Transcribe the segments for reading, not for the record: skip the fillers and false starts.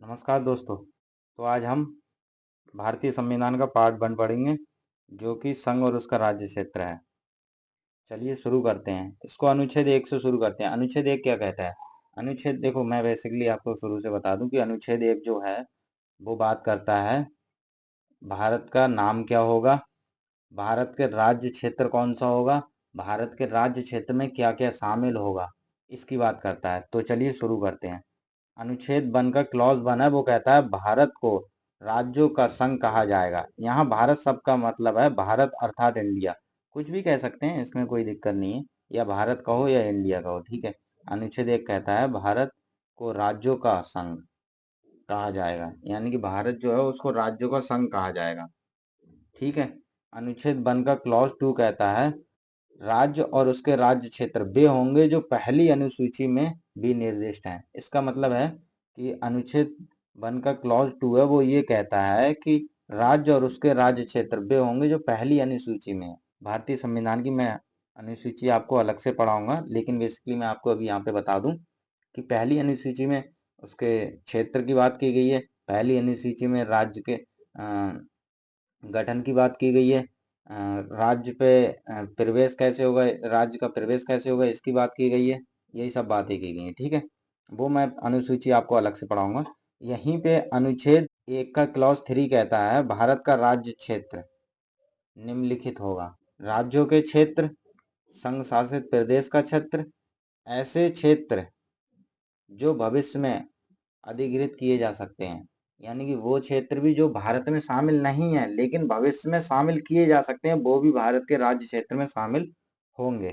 नमस्कार दोस्तों। तो आज हम भारतीय संविधान का पार्ट 1 पढ़ेंगे, जो कि संघ और उसका राज्य क्षेत्र है। चलिए शुरू करते हैं। इसको अनुच्छेद 1 से शुरू करते हैं। अनुच्छेद 1 क्या कहता है? अनुच्छेद देखो, मैं बेसिकली आपको शुरू से बता दूं कि अनुच्छेद 1 जो है वो बात करता है भारत का नाम क्या होगा, भारत के राज्य क्षेत्र कौन सा होगा, भारत के राज्य क्षेत्र में क्या क्या शामिल होगा, इसकी बात करता है। तो चलिए शुरू करते हैं। अनुच्छेद 1 का क्लॉज 1 है, वो कहता है भारत को राज्यों का संघ कहा जाएगा। यहाँ भारत शब्द का मतलब है भारत अर्थात इंडिया, कुछ भी कह सकते हैं, इसमें कोई दिक्कत नहीं है, या भारत कहो या इंडिया कहो, ठीक है। अनुच्छेद 1 कहता है भारत को राज्यों का संघ कहा जाएगा, यानी कि भारत जो है उसको राज्यों का संघ कहा जाएगा, ठीक है। अनुच्छेद 1 का क्लॉज 2 कहता है राज्य और उसके राज्य क्षेत्र वे होंगे जो पहली अनुसूची में भी निर्दिष्ट हैं। इसका मतलब है कि अनुच्छेद 1 का क्लॉज 2 है, वो ये कहता है कि राज्य और उसके राज्य क्षेत्र वे होंगे जो पहली अनुसूची में है। भारतीय संविधान की मैं अनुसूची आपको अलग से पढ़ाऊंगा, लेकिन बेसिकली मैं आपको अभी यहाँ पे बता दूं कि पहली अनुसूची में उसके क्षेत्र की बात की गई है, पहली अनुसूची में राज्य के गठन की बात की गई है, राज्य पे प्रवेश कैसे होगा, राज्य का प्रवेश कैसे होगा, इसकी बात की गई है। यही सब बातें की गई हैं, ठीक है। वो मैं अनुसूची आपको अलग से पढ़ाऊंगा। यहीं पे अनुच्छेद 1 का क्लॉज 3 कहता है भारत का राज्य क्षेत्र निम्नलिखित होगा। राज्यों के क्षेत्र, संघ शासित प्रदेश का क्षेत्र, ऐसे क्षेत्र जो भविष्य में अधिग्रहित किए जा सकते हैं, यानी कि वो क्षेत्र भी जो भारत में शामिल नहीं है लेकिन भविष्य में शामिल किए जा सकते हैं, वो भी भारत के राज्य क्षेत्र में शामिल होंगे,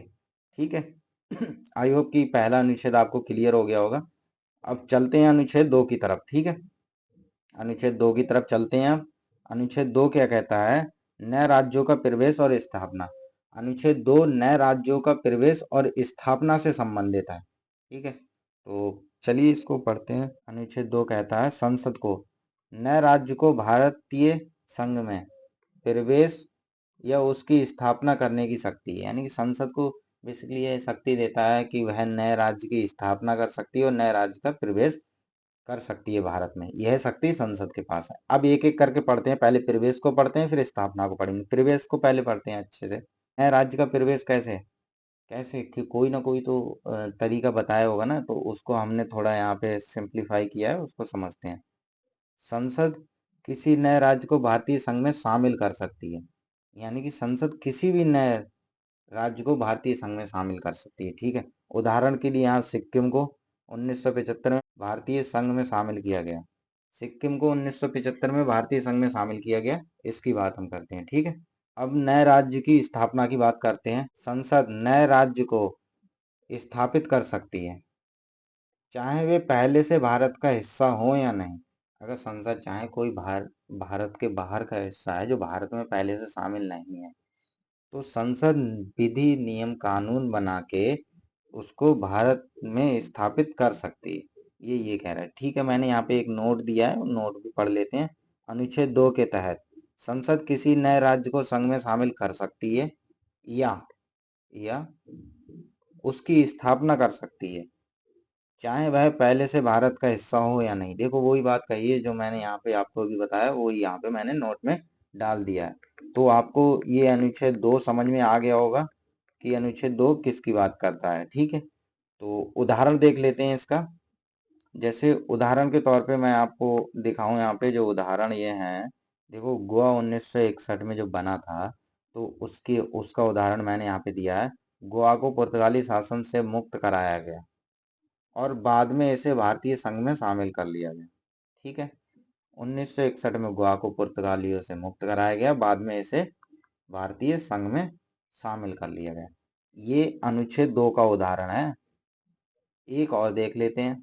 ठीक है। आई होप कि पहला अनुच्छेद आपको क्लियर हो गया होगा। अब चलते हैं अनुच्छेद 2 की तरफ, ठीक है। अनुच्छेद 2 की तरफ चलते हैं। अब अनुच्छेद 2 क्या कहता है? नए राज्यों का प्रवेश और स्थापना। अनुच्छेद 2 नए राज्यों का प्रवेश और स्थापना से संबंधित है, ठीक है। तो चलिए इसको पढ़ते हैं। अनुच्छेद 2 कहता है संसद को नए राज्य को भारतीय संघ में प्रवेश या उसकी स्थापना करने की शक्ति है, यानी कि संसद को बेसिकली ये शक्ति देता है कि वह नए राज्य की स्थापना कर सकती है और नए राज्य का प्रवेश कर सकती है भारत में। यह शक्ति संसद के पास है। अब एक एक करके पढ़ते हैं, पहले प्रवेश को पढ़ते हैं फिर स्थापना को पढ़ेंगे। प्रवेश को पहले पढ़ते हैं अच्छे से। नए राज्य का प्रवेश कैसे कैसे कि कोई ना कोई तो तरीका बताया होगा ना, तो उसको हमने थोड़ा यहाँ पे सिंप्लीफाई किया है, उसको समझते हैं। संसद किसी नए राज्य को भारतीय संघ में शामिल कर सकती है, यानी कि संसद किसी भी नए राज्य को भारतीय संघ में शामिल कर सकती है, ठीक है। उदाहरण के लिए यहाँ सिक्किम को 1975 में भारतीय संघ में शामिल किया गया। सिक्किम को 1975 में भारतीय संघ में शामिल किया गया, इसकी बात हम करते हैं, ठीक है। अब नए राज्य की स्थापना की बात करते हैं। संसद नए राज्य को स्थापित कर सकती है, चाहे वे पहले से भारत का हिस्सा हो या नहीं। अगर संसद चाहे कोई भारत के बाहर का हिस्सा है जो भारत में पहले से शामिल नहीं है, तो संसद विधि नियम कानून बना के उसको भारत में स्थापित कर सकती है। ये कह रहा है, ठीक है। मैंने यहाँ पे एक नोट दिया है, नोट भी पढ़ लेते हैं। अनुच्छेद 2 के तहत संसद किसी नए राज्य को संघ में शामिल कर सकती है या उसकी स्थापना कर सकती है, चाहे वह पहले से भारत का हिस्सा हो या नहीं। देखो वही बात कही है जो मैंने यहाँ पे आपको अभी बताया, वही यहाँ पे मैंने नोट में डाल दिया है। तो आपको ये अनुच्छेद 2 समझ में आ गया होगा कि अनुच्छेद 2 किसकी बात करता है, ठीक है। तो उदाहरण देख लेते हैं इसका। जैसे उदाहरण के तौर पे मैं आपको दिखाऊं, यहाँ पे जो उदाहरण ये है, देखो गोवा 1961 में जो बना था, तो उसका उदाहरण मैंने यहाँ पे दिया है। गोवा को पुर्तगाली शासन से मुक्त कराया गया और बाद में इसे भारतीय संघ में शामिल कर लिया गया, ठीक है। 1961 में गोवा को पुर्तगालियों से मुक्त कराया गया, बाद में इसे भारतीय संघ में शामिल कर लिया गया। ये अनुच्छेद 2 का उदाहरण है। एक और देख लेते हैं।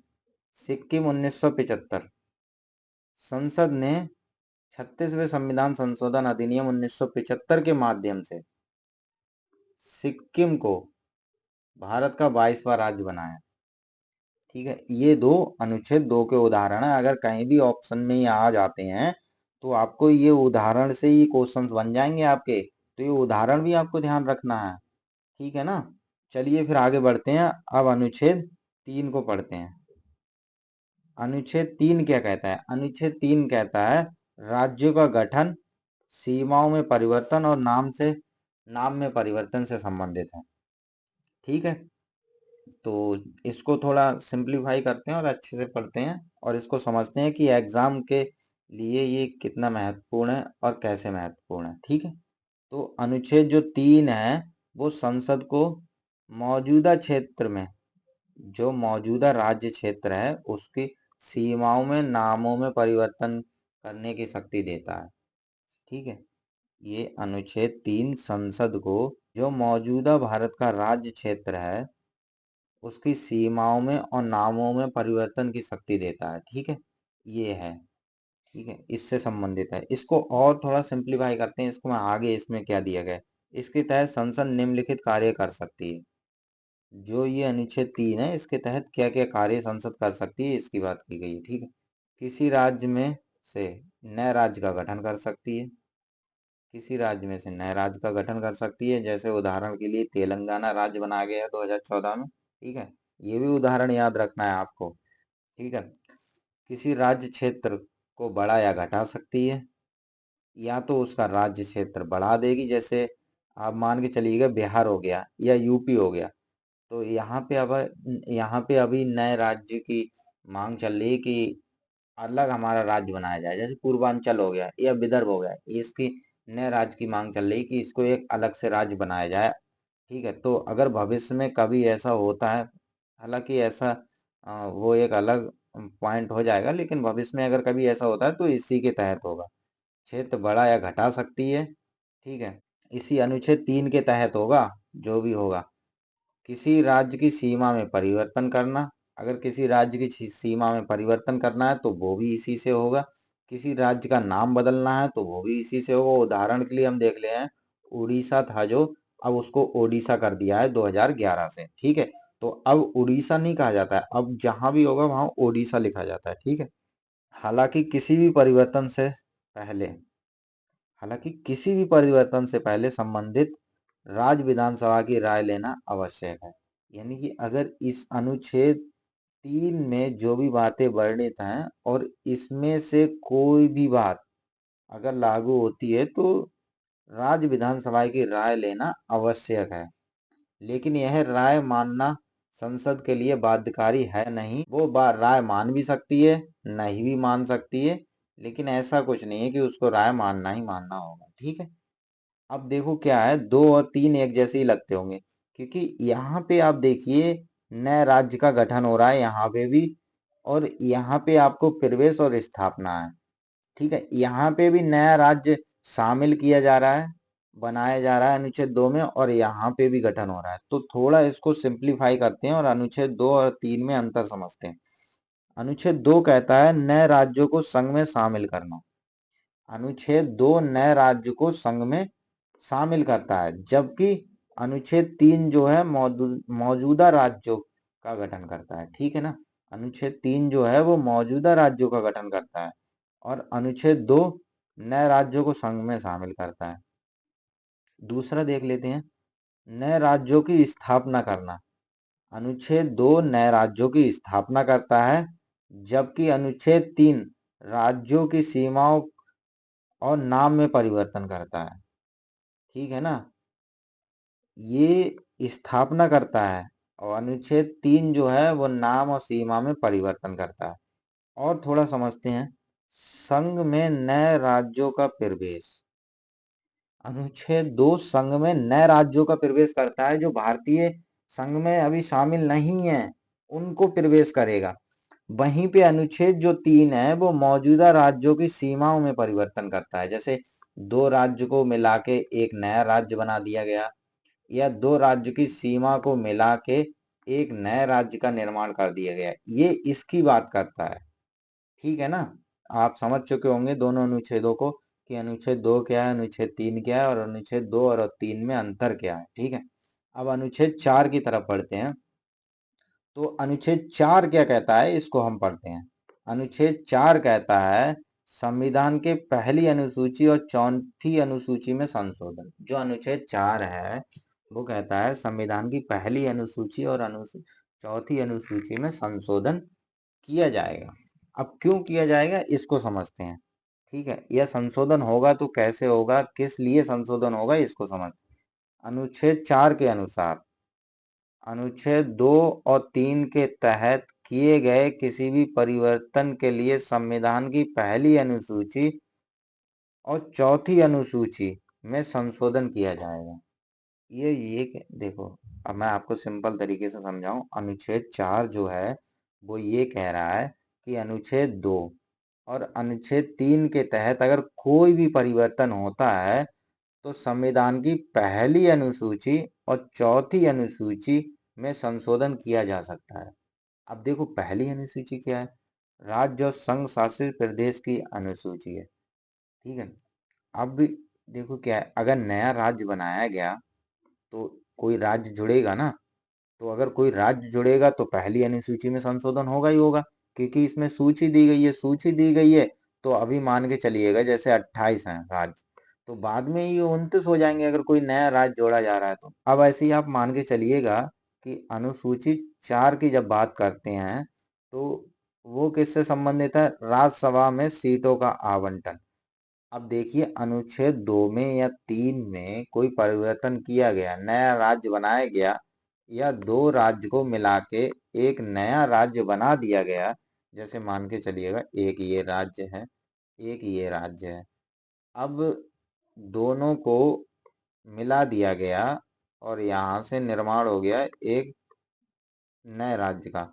सिक्किम 1975। संसद ने 36वें संविधान संशोधन अधिनियम 1975 के माध्यम से सिक्किम को भारत का 22वां राज्य बनाया, ठीक है। ये दो अनुच्छेद 2 के उदाहरण है। अगर कहीं भी ऑप्शन में ये आ जाते हैं तो आपको ये उदाहरण से ही क्वेश्चंस बन जाएंगे आपके, तो ये उदाहरण भी आपको ध्यान रखना है, ठीक है ना। चलिए फिर आगे बढ़ते हैं। अब अनुच्छेद 3 को पढ़ते हैं। अनुच्छेद 3 क्या कहता है? अनुच्छेद 3 कहता है राज्यों का गठन, सीमाओं में परिवर्तन और नाम में परिवर्तन से संबंधित है। ठीक है, तो इसको थोड़ा सिंप्लीफाई करते हैं और अच्छे से पढ़ते हैं और इसको समझते हैं कि एग्जाम के लिए ये कितना महत्वपूर्ण है और कैसे महत्वपूर्ण है। ठीक है, तो अनुच्छेद जो 3 है वो संसद को मौजूदा क्षेत्र में, जो मौजूदा राज्य क्षेत्र है उसकी सीमाओं में नामों में परिवर्तन करने की शक्ति देता है। ठीक है, ये अनुच्छेद 3 संसद को जो मौजूदा भारत का राज्य क्षेत्र है उसकी सीमाओं में और नामों में परिवर्तन की शक्ति देता है। ठीक है, ये है। ठीक है, इससे संबंधित है। इसको और थोड़ा सिंप्लीफाई करते हैं, इसको मैं आगे इसमें क्या दिया गया है। इसके तहत संसद निम्नलिखित कार्य कर सकती है। जो ये अनुच्छेद 3 है इसके तहत क्या क्या कार्य संसद कर सकती है इसकी बात की गई है। ठीक है, किसी राज्य में से नए राज्य का गठन कर सकती है, किसी राज्य में से नए राज्य का गठन कर सकती है। जैसे उदाहरण के लिए तेलंगाना राज्य बनाया गया है 2014 में। ठीक है, ये भी उदाहरण याद रखना है आपको। ठीक है, किसी राज्य क्षेत्र को बढ़ा या घटा सकती है, या तो उसका राज्य क्षेत्र बढ़ा देगी। जैसे आप मान के चलिएगा बिहार हो गया या यूपी हो गया, तो यहाँ पे अभी नए राज्य की मांग चल रही है कि अलग हमारा राज्य बनाया जाए। जैसे पूर्वांचल हो गया या विदर्भ हो गया, इसकी नए राज्य की मांग चल रही है कि इसको एक अलग से राज्य बनाया जाए। ठीक है, तो अगर भविष्य में कभी ऐसा होता है, हालांकि ऐसा वो एक अलग पॉइंट हो जाएगा, लेकिन भविष्य में अगर कभी ऐसा होता है तो इसी के तहत होगा। क्षेत्र बढ़ा या घटा सकती है। ठीक है, इसी अनुच्छेद 3 के तहत होगा जो भी होगा। किसी राज्य की सीमा में परिवर्तन करना, अगर किसी राज्य की सीमा में परिवर्तन करना है तो वो भी इसी से होगा। किसी राज्य का नाम बदलना है तो वो भी इसी से होगा। उदाहरण के लिए हम देख ले हैं, उड़ीसा था जो, अब उसको ओडिशा कर दिया है 2011 से। ठीक है, तो अब उड़ीसा नहीं कहा जाता है, अब जहां भी होगा वहां ओडिशा लिखा जाता है। ठीक है, हालांकि किसी भी परिवर्तन से पहले हालांकि किसी भी परिवर्तन से पहले संबंधित राज्य विधानसभा की राय लेना आवश्यक है। यानी कि अगर इस अनुच्छेद 3 में जो भी बातें वर्णित हैं और इसमें से कोई भी बात अगर लागू होती है तो राज्य विधानसभा की राय लेना आवश्यक है। लेकिन यह राय मानना संसद के लिए बाध्यकारी है नहीं। वो राय मान भी सकती है, नहीं भी मान सकती है, लेकिन ऐसा कुछ नहीं है कि उसको राय मानना ही मानना होगा। ठीक है, अब देखो क्या है, 2 और 3 एक जैसे ही लगते होंगे, क्योंकि यहाँ पे आप देखिए नए राज्य का गठन हो रहा है यहाँ पे भी, और यहाँ पे आपको प्रवेश और स्थापना है। ठीक है, यहाँ पे भी नया राज्य शामिल किया जा रहा है, बनाया जा रहा है अनुच्छेद 2 में, और यहाँ पे भी गठन हो रहा है। तो थोड़ा इसको सिंप्लीफाई करते हैं और अनुच्छेद 2 और 3 में अंतर समझते हैं। अनुच्छेद 2 कहता है नए राज्यों को संघ में शामिल करना। अनुच्छेद 2 नए राज्य को संघ में शामिल करता है, जबकि अनुच्छेद 3 जो है मौजूदा राज्यों का गठन करता है। ठीक है ना, अनुच्छेद 3 जो है वो मौजूदा राज्यों का गठन करता है और अनुच्छेद 2 नए राज्यों को संघ में शामिल करता है। दूसरा देख लेते हैं, नए राज्यों की स्थापना करना। अनुच्छेद 2 नए राज्यों की स्थापना करता है, जबकि अनुच्छेद 3 राज्यों की सीमाओं और नाम में परिवर्तन करता है। ठीक है ना, ये स्थापना करता है और अनुच्छेद 3 जो है वो नाम और सीमा में परिवर्तन करता है। और थोड़ा समझते हैं, संघ में नए राज्यों का प्रवेश। अनुच्छेद 2 संघ में नए राज्यों का प्रवेश करता है, जो भारतीय संघ में अभी शामिल नहीं है उनको प्रवेश करेगा। वहीं पे अनुच्छेद जो 3 है वो मौजूदा राज्यों की सीमाओं में परिवर्तन करता है। जैसे 2 राज्य को मिला के एक नया राज्य बना दिया गया, या 2 राज्य की सीमा को मिला के एक नए राज्य का निर्माण कर दिया गया, ये इसकी बात करता है। ठीक है ना, आप समझ चुके होंगे दोनों अनुच्छेदों को कि अनुच्छेद 2 क्या है, अनुच्छेद 3 क्या है और अनुच्छेद 2 और 3 में अंतर क्या है। ठीक है, अब अनुच्छेद 4 की तरफ बढ़ते हैं। तो अनुच्छेद 4 क्या कहता है इसको हम पढ़ते हैं। अनुच्छेद 4 कहता है संविधान के पहली अनुसूची और चौथी अनुसूची में संशोधन। जो अनुच्छेद 4 है वो कहता है संविधान की पहली अनुसूची और चौथी अनुसूची में संशोधन किया जाएगा। अब क्यों किया जाएगा इसको समझते हैं। ठीक है, यह संशोधन होगा तो कैसे होगा, किस लिए संशोधन होगा, इसको समझते हैं। अनुच्छेद 4 के अनुसार अनुच्छेद 2 और 3 के तहत किए गए किसी भी परिवर्तन के लिए संविधान की पहली अनुसूची और चौथी अनुसूची में संशोधन किया जाएगा। ये देखो, अब मैं आपको सिंपल तरीके से समझाऊं। अनुच्छेद 4 जो है वो ये कह रहा है कि अनुच्छेद 2 और अनुच्छेद 3 के तहत अगर कोई भी परिवर्तन होता है तो संविधान की पहली अनुसूची और चौथी अनुसूची में संशोधन किया जा सकता है। अब देखो, पहली अनुसूची क्या है? राज्य और संघ शासित प्रदेश की अनुसूची है। ठीक है, अब देखो क्या है, अगर नया राज्य बनाया गया तो कोई राज्य जुड़ेगा ना, तो अगर कोई राज्य जुड़ेगा तो पहली अनुसूची में संशोधन होगा ही होगा, क्योंकि इसमें सूची दी गई है। सूची दी गई है तो अभी मान के चलिएगा जैसे 28 हैं राज्य, तो बाद में ये 29 हो जाएंगे अगर कोई नया राज्य जोड़ा जा रहा है तो। अब ऐसे ही आप मान के चलिएगा कि अनुसूची 4 की जब बात करते हैं तो वो किससे संबंधित है? राज्यसभा में सीटों का आवंटन। अब देखिए, अनुच्छेद 2 में या 3 में कोई परिवर्तन किया गया, नया राज्य बनाया गया, या दो राज्य को मिला के एक नया राज्य बना दिया गया, जैसे मान के चलिएगा एक ये राज्य है, एक ये राज्य है। अब दोनों को मिला दिया गया और यहाँ से निर्माण हो गया एक नए राज्य का,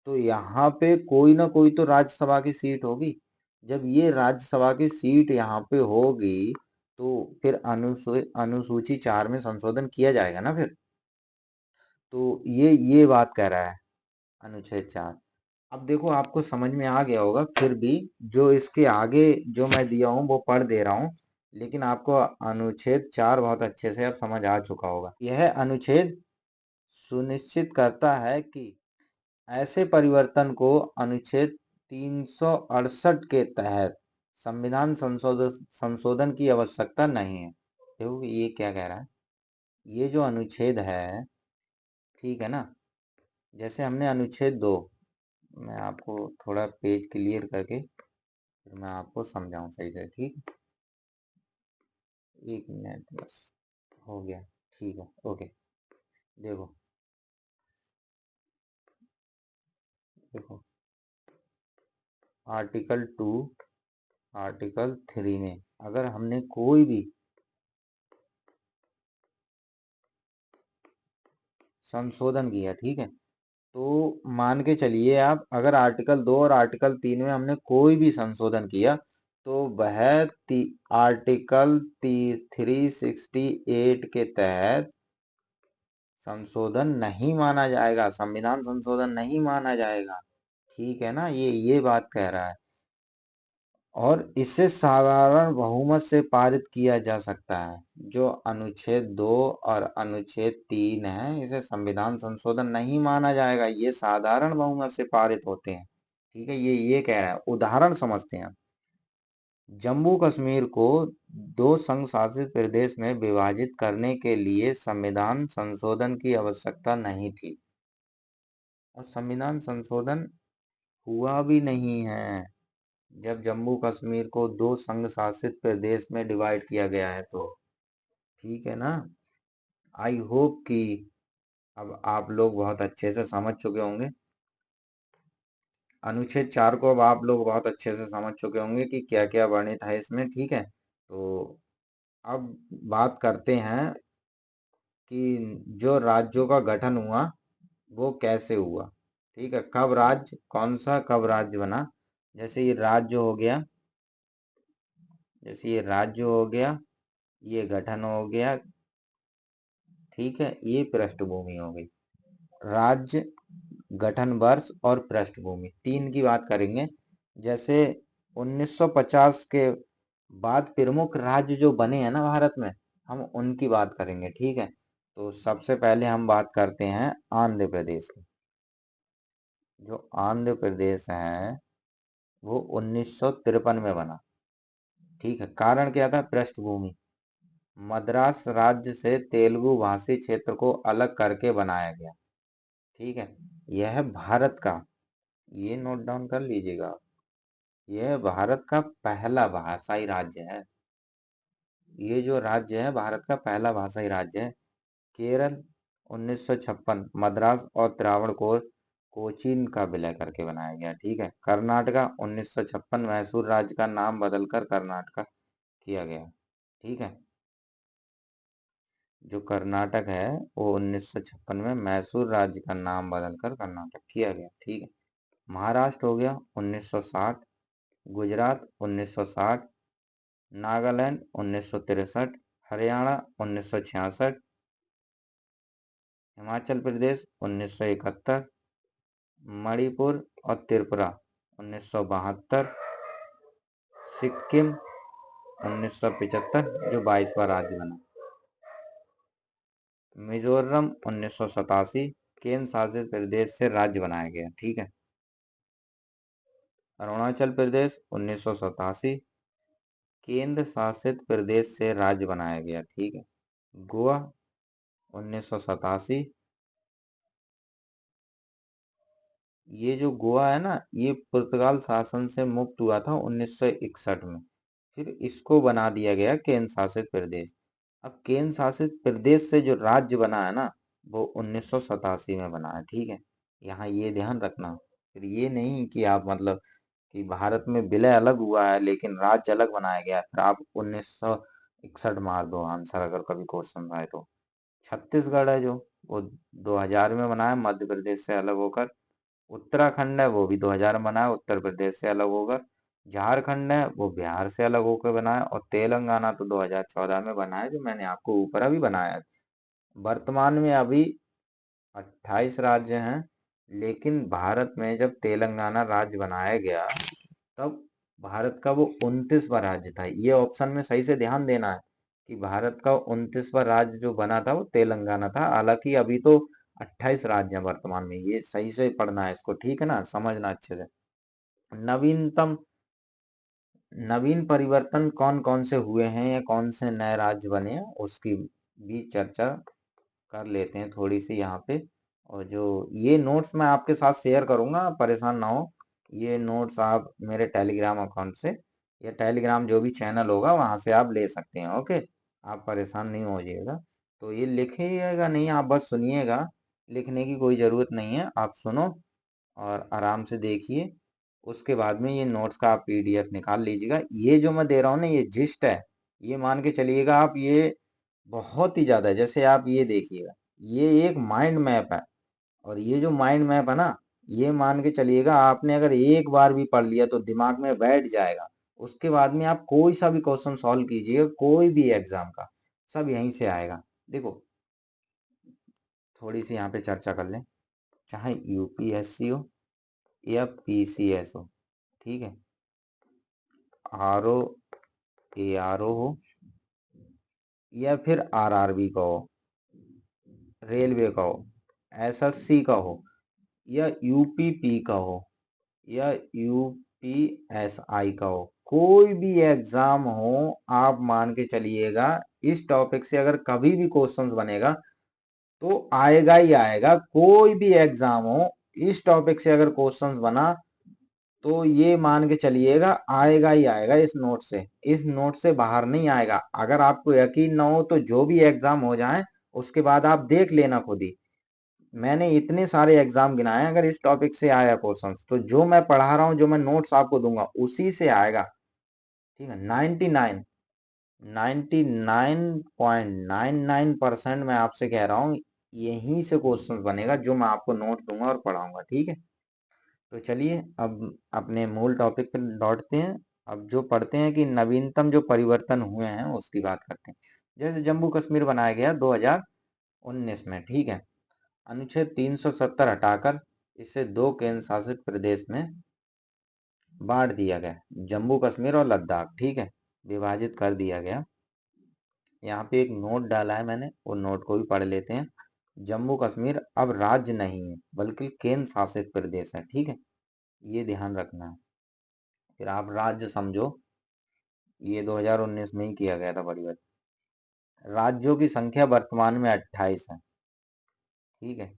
तो यहाँ पे कोई ना कोई तो राज्यसभा की सीट होगी। जब ये राज्यसभा की सीट यहाँ पे होगी तो फिर अनुसूची 4 में संशोधन किया जाएगा ना फिर। तो ये बात कह रहा है अनुच्छेद 4। अब देखो, आपको समझ में आ गया होगा, फिर भी जो इसके आगे जो मैं दिया हूँ वो पढ़ दे रहा हूँ, लेकिन आपको अनुच्छेद 4 बहुत अच्छे से अब समझ आ चुका होगा। यह अनुच्छेद सुनिश्चित करता है कि ऐसे परिवर्तन को अनुच्छेद 368 के तहत संविधान संशोधन की आवश्यकता नहीं है। देखो ये क्या कह रहा है, ये जो अनुच्छेद है, ठीक है ना, जैसे हमने अनुच्छेद 2, मैं आपको थोड़ा पेज क्लियर करके फिर मैं आपको समझाऊं सही से। ठीक, एक मिनट बस, हो गया, ठीक है, ओके। देखो देखो, आर्टिकल 2, आर्टिकल 3 में अगर हमने कोई भी संशोधन किया, ठीक है, तो मान के चलिए आप, अगर आर्टिकल 2 और आर्टिकल 3 में हमने कोई भी संशोधन किया तो वह आर्टिकल 368 के तहत संशोधन नहीं माना जाएगा, संविधान संशोधन नहीं माना जाएगा। ठीक है ना, ये बात कह रहा है। और इसे साधारण बहुमत से पारित किया जा सकता है। जो अनुच्छेद 2 और अनुच्छेद 3 है, इसे संविधान संशोधन नहीं माना जाएगा, ये साधारण बहुमत से पारित होते हैं। ठीक है, ये कह रहा है। उदाहरण समझते हैं। जम्मू कश्मीर को दो संघ शासित प्रदेश में विभाजित करने के लिए संविधान संशोधन की आवश्यकता नहीं थी, और संविधान संशोधन हुआ भी नहीं है जब जम्मू कश्मीर को दो संघ शासित प्रदेश में डिवाइड किया गया है तो। ठीक है ना, आई होप कि अब आप लोग बहुत अच्छे से समझ चुके होंगे अनुच्छेद 4 को। अब आप लोग बहुत अच्छे से समझ चुके होंगे कि क्या क्या वर्णित है इसमें। ठीक है, तो अब बात करते हैं कि जो राज्यों का गठन हुआ वो कैसे हुआ। ठीक है, कब राज्य, कौन सा कब राज्य बना। जैसे ये राज्य हो गया, जैसे ये राज्य हो गया, ये गठन हो गया। ठीक है, ये पृष्ठभूमि हो गई। राज्य, गठन वर्ष और पृष्ठभूमि, तीन की बात करेंगे। जैसे 1950 के बाद प्रमुख राज्य जो बने हैं ना भारत में, हम उनकी बात करेंगे। ठीक है, तो सबसे पहले हम बात करते हैं आंध्र प्रदेश की। जो आंध्र प्रदेश है वो 1953 में बना। ठीक है, कारण क्या था? पृष्ठभूमि, मद्रास राज्य से तेलुगु भाषी क्षेत्र को अलग करके बनाया गया। ठीक है, यह भारत का, ये नोट डाउन कर लीजिएगा, यह भारत का पहला भाषाई राज्य है। ये जो राज्य है भारत का पहला भाषाई राज्य है। केरल 1956 मद्रास और त्रावणकोर कोचीन का विलय करके बनाया गया। ठीक है। कर्नाटका 1956 मैसूर राज्य का नाम बदलकर कर्नाटका किया गया। ठीक है। जो कर्नाटक है वो 1956 में मैसूर राज्य का नाम बदलकर कर्नाटक किया गया। ठीक है। महाराष्ट्र हो गया 1960, गुजरात 1960, नागालैंड 1963, हरियाणा 1966, हिमाचल प्रदेश 1971, मणिपुर और त्रिपुरा 1972, सिक्किम 1975 जो 22वां राज्य बना, मिजोरम 1987 केंद्र शासित प्रदेश से राज्य बनाया गया। ठीक है। अरुणाचल प्रदेश 1987 केंद्र शासित प्रदेश से राज्य बनाया गया। ठीक है। गोवा 1987, ये जो गोवा है ना ये पुर्तगाल शासन से मुक्त हुआ था 1961 में। फिर इसको बना दिया गया केंद्र शासित प्रदेश। अब केंद्र शासित प्रदेश से जो राज्य बना है ना वो 1987 में बना है। ठीक है। यहाँ ये ध्यान रखना। फिर ये नहीं कि आप मतलब कि भारत में विलय अलग हुआ है लेकिन राज्य अलग बनाया गया है, फिर आप 1961 मार दो आंसर अगर कभी क्वेश्चन आए तो। छत्तीसगढ़ है जो वो 2000 में बना है मध्य प्रदेश से अलग होकर। उत्तराखंड है वो भी 2000 में बना है उत्तर प्रदेश से अलग होकर। झारखंड है वो बिहार से अलग होकर बना है। और तेलंगाना तो 2014 में बना है जो मैंने आपको ऊपर अभी बनाया है। वर्तमान में अभी 28 राज्य हैं, लेकिन भारत में जब तेलंगाना राज्य बनाया गया तब भारत का वो 29वां राज्य था। ये ऑप्शन में सही से ध्यान देना है कि भारत का 29वां राज्य जो बना था वो तेलंगाना था। हालांकि अभी तो 28 राज्य हैं वर्तमान में। ये सही से पढ़ना है इसको। ठीक है ना, समझना अच्छे से। नवीनतम नवीन परिवर्तन कौन कौन से हुए हैं या कौन से नए राज्य बने हैं उसकी भी चर्चा कर लेते हैं थोड़ी सी यहाँ पे। और जो ये नोट्स मैं आपके साथ शेयर करूंगा, परेशान ना हो। ये नोट्स आप मेरे टेलीग्राम अकाउंट से या टेलीग्राम जो भी चैनल होगा वहां से आप ले सकते हैं। ओके, आप परेशान नहीं हो जाइएगा। तो ये लिखिएगा नहीं, आप बस सुनिएगा। लिखने की कोई जरूरत नहीं है, आप सुनो और आराम से देखिए। उसके बाद में ये नोट्स का आप पीडीएफ निकाल लीजिएगा। ये जो मैं दे रहा हूँ ना ये जिस्ट है, ये मान के चलिएगा आप। ये बहुत ही ज्यादा है। जैसे आप ये देखिएगा, ये एक माइंड मैप है। और ये जो माइंड मैप है ना, ये मान के चलिएगा आपने अगर एक बार भी पढ़ लिया तो दिमाग में बैठ जाएगा। उसके बाद में आप कोई सा भी क्वेश्चन सॉल्व कीजिएगा, कोई भी एग्जाम का, सब यहीं से आएगा। देखो थोड़ी सी यहाँ पे चर्चा कर लें। चाहे यूपीएससी हो या पीसीएस हो, ठीक है, आरओ एआरओ हो या फिर आरआरबी का हो, रेलवे का हो, एसएससी का हो या यूपीपी का हो या यूपीएसआई का हो, कोई भी एग्जाम हो, आप मान के चलिएगा इस टॉपिक से अगर कभी भी क्वेश्चंस बनेगा तो आएगा ही आएगा। कोई भी एग्जाम हो, इस टॉपिक से अगर क्वेश्चंस बना तो ये मान के चलिएगा आएगा ही आएगा। इस नोट से बाहर नहीं आएगा। अगर आपको यकीन ना हो तो जो भी एग्जाम हो जाए उसके बाद आप देख लेना खुद ही। मैंने इतने सारे एग्जाम गिनाए, अगर इस टॉपिक से आया क्वेश्चन तो जो मैं पढ़ा रहा हूँ, जो मैं नोट्स आपको दूंगा उसी से आएगा। ठीक है। 99.99% मैं आपसे कह रहा हूँ यहीं से क्वेश्चन बनेगा जो मैं आपको नोट दूंगा और पढ़ाऊंगा। ठीक है। तो चलिए अब अपने मूल टॉपिक पर लौटते हैं। अब जो पढ़ते हैं कि नवीनतम जो परिवर्तन हुए हैं उसकी बात करते हैं। जैसे जम्मू कश्मीर बनाया गया 2019 में। ठीक है। अनुच्छेद 370 हटाकर इसे दो केंद्र शासित प्रदेश में बांट दिया गया, जम्मू कश्मीर और लद्दाख। ठीक है, विभाजित कर दिया गया। यहाँ पे एक नोट डाला है मैंने, वो नोट को भी पढ़ लेते हैं। जम्मू कश्मीर अब राज्य नहीं है बल्कि केंद्र शासित प्रदेश है। ठीक है, ये ध्यान रखना है। फिर आप राज्य समझो, ये 2019 में ही किया गया था परिवर्तन। राज्यों की संख्या वर्तमान में 28 है। ठीक है,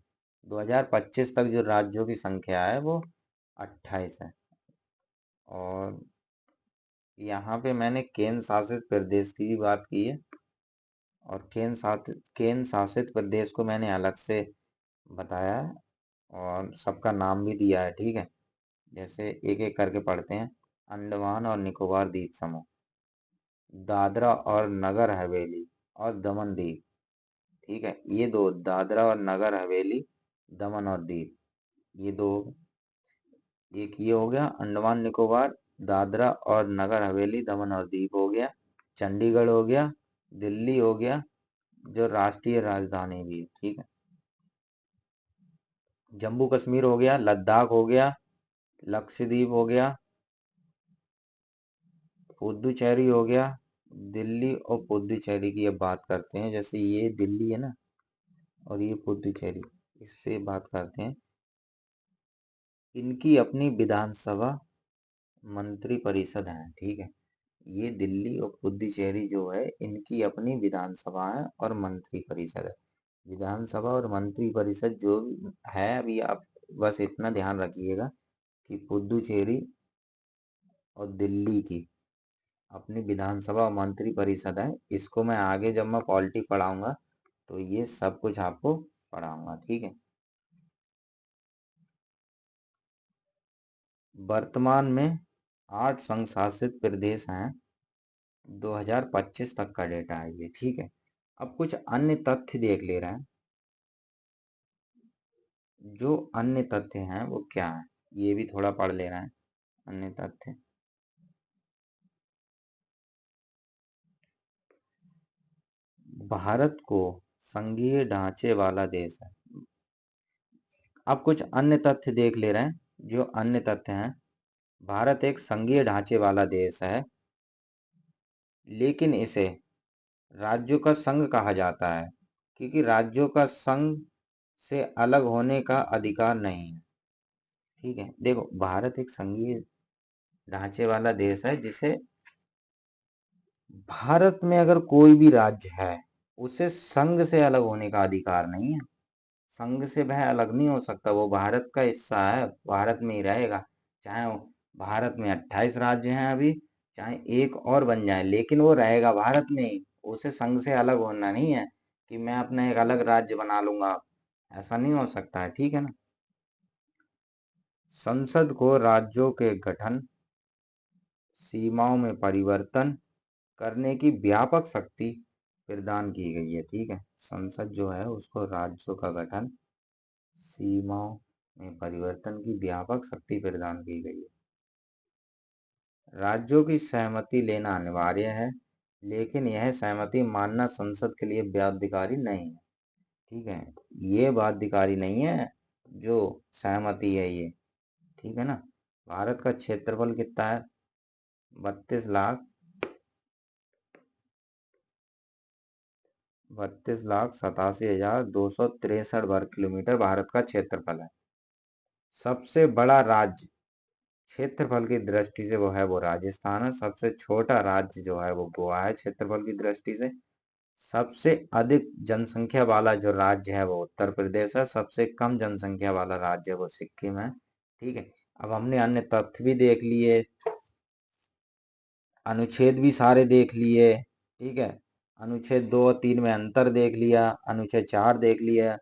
2025 तक जो राज्यों की संख्या है वो 28 है। और यहाँ पे मैंने केंद्र शासित प्रदेश की भी बात की है, और केंद्र शासित प्रदेश को मैंने अलग से बताया है और सबका नाम भी दिया है, ठीक है। जैसे एक एक करके पढ़ते हैं। अंडमान और निकोबार द्वीप समूह, दादरा और नगर हवेली और दमन दीव, ठीक है। ये दो, दादरा और नगर हवेली, दमन और दीव, ये दो। एक ये हो गया अंडमान निकोबार, दादरा और नगर हवेली, दमन और दीव हो गया। चंडीगढ़ हो गया, दिल्ली हो गया, जो राष्ट्रीय राजधानी भी है, ठीक है। जम्मू कश्मीर हो गया, लद्दाख हो गया, लक्षद्वीप हो गया, पुदुचेरी हो गया। दिल्ली और पुदुचेरी की अब बात करते हैं। जैसे ये दिल्ली है ना, और ये पुदुचेरी, इससे बात करते हैं। इनकी अपनी विधानसभा, मंत्री परिषद है, ठीक है। ये दिल्ली और पुदुचेरी जो है, इनकी अपनी विधानसभा है और मंत्री परिषद है। विधानसभा और मंत्री परिषद जो है, अभी आप बस इतना ध्यान रखिएगा कि पुदुचेरी और दिल्ली की अपनी विधानसभा और मंत्री परिषद है। इसको मैं आगे जब मैं पॉलिटी पढ़ाऊंगा तो ये सब कुछ आपको पढ़ाऊंगा, ठीक है। वर्तमान में 8 संघ शासित प्रदेश हैं। 2025 तक का डेटा है ये, ठीक है। अब कुछ अन्य तथ्य देख ले रहे हैं। जो अन्य तथ्य हैं वो क्या है, ये भी थोड़ा पढ़ ले रहे हैं। अन्य तथ्य, भारत को संघीय ढांचे वाला देश है। अब कुछ अन्य तथ्य देख ले रहे हैं। जो अन्य तथ्य हैं, भारत एक संघीय ढांचे वाला देश है, लेकिन इसे राज्यों का संघ कहा जाता है, क्योंकि राज्यों का संघ से अलग होने का अधिकार नहीं है, ठीक है। देखो, भारत एक संघीय ढांचे वाला देश है, जिसे भारत में अगर कोई भी राज्य है, उसे संघ से अलग होने का अधिकार नहीं है। संघ से वह अलग नहीं हो सकता, वो भारत का हिस्सा है, भारत में ही रहेगा। चाहे भारत में 28 राज्य हैं अभी, चाहे एक और बन जाए, लेकिन वो रहेगा भारत में ही। उसे संघ से अलग होना नहीं है कि मैं अपना एक अलग राज्य बना लूंगा, ऐसा नहीं हो सकता है, ठीक है ना। संसद को राज्यों के गठन, सीमाओं में परिवर्तन करने की व्यापक शक्ति प्रदान की गई है, ठीक है। संसद जो है उसको राज्यों का गठन, सीमाओं में परिवर्तन की व्यापक शक्ति प्रदान की गई है। राज्यों की सहमति लेना अनिवार्य है, लेकिन यह सहमति मानना संसद के लिए बाध्यकारी नहीं है, ठीक है। ये बाध्यकारी नहीं है, जो सहमति है ये, ठीक है ना। भारत का क्षेत्रफल कितना है? 32,87,263 वर्ग किलोमीटर भारत का क्षेत्रफल है। सबसे बड़ा राज्य क्षेत्रफल की दृष्टि से वो राजस्थान है। सबसे छोटा राज्य जो है वो गोवा है क्षेत्रफल की दृष्टि से। सबसे अधिक जनसंख्या वाला जो राज्य है वो उत्तर प्रदेश है। सबसे कम जनसंख्या वाला राज्य है वो सिक्किम है, ठीक है। अब हमने अन्य तथ्य भी देख लिए, अनुच्छेद भी सारे देख लिए, ठीक है। अनुच्छेद 2 और 3 में अंतर देख लिया, अनुच्छेद 4 देख लिया,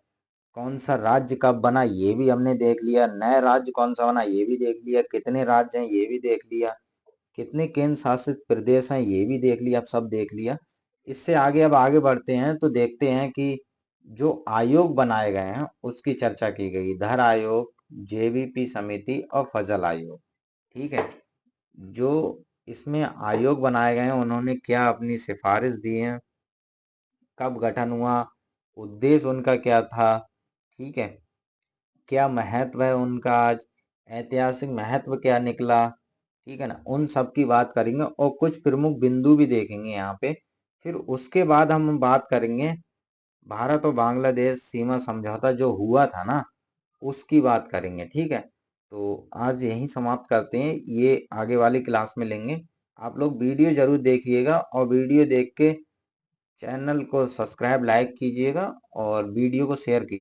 कौन सा राज्य कब बना ये भी हमने देख लिया, नया राज्य कौन सा बना ये भी देख लिया, कितने राज्य हैं ये भी देख लिया, कितने केंद्र शासित प्रदेश हैं ये भी देख लिया, अब सब देख लिया। इससे आगे अब आगे बढ़ते हैं तो देखते हैं कि जो आयोग बनाए गए हैं उसकी चर्चा की गई। धर आयोग, जेबीपी समिति और फजल आयोग, ठीक है। जो इसमें आयोग बनाए गए हैं उन्होंने क्या अपनी सिफारिश दी है, कब गठन हुआ, उद्देश्य उनका क्या था, ठीक है। क्या महत्व है उनका आज, ऐतिहासिक महत्व क्या निकला, ठीक है ना। उन सब की बात करेंगे और कुछ प्रमुख बिंदु भी देखेंगे यहाँ पे। फिर उसके बाद हम बात करेंगे भारत और बांग्लादेश सीमा समझौता जो हुआ था ना, उसकी बात करेंगे, ठीक है। तो आज यहीं समाप्त करते हैं, ये आगे वाली क्लास में लेंगे। आप लोग वीडियो जरूर देखिएगा और वीडियो देख के चैनल को सब्सक्राइब, लाइक कीजिएगा और वीडियो को शेयर कीजिएगा।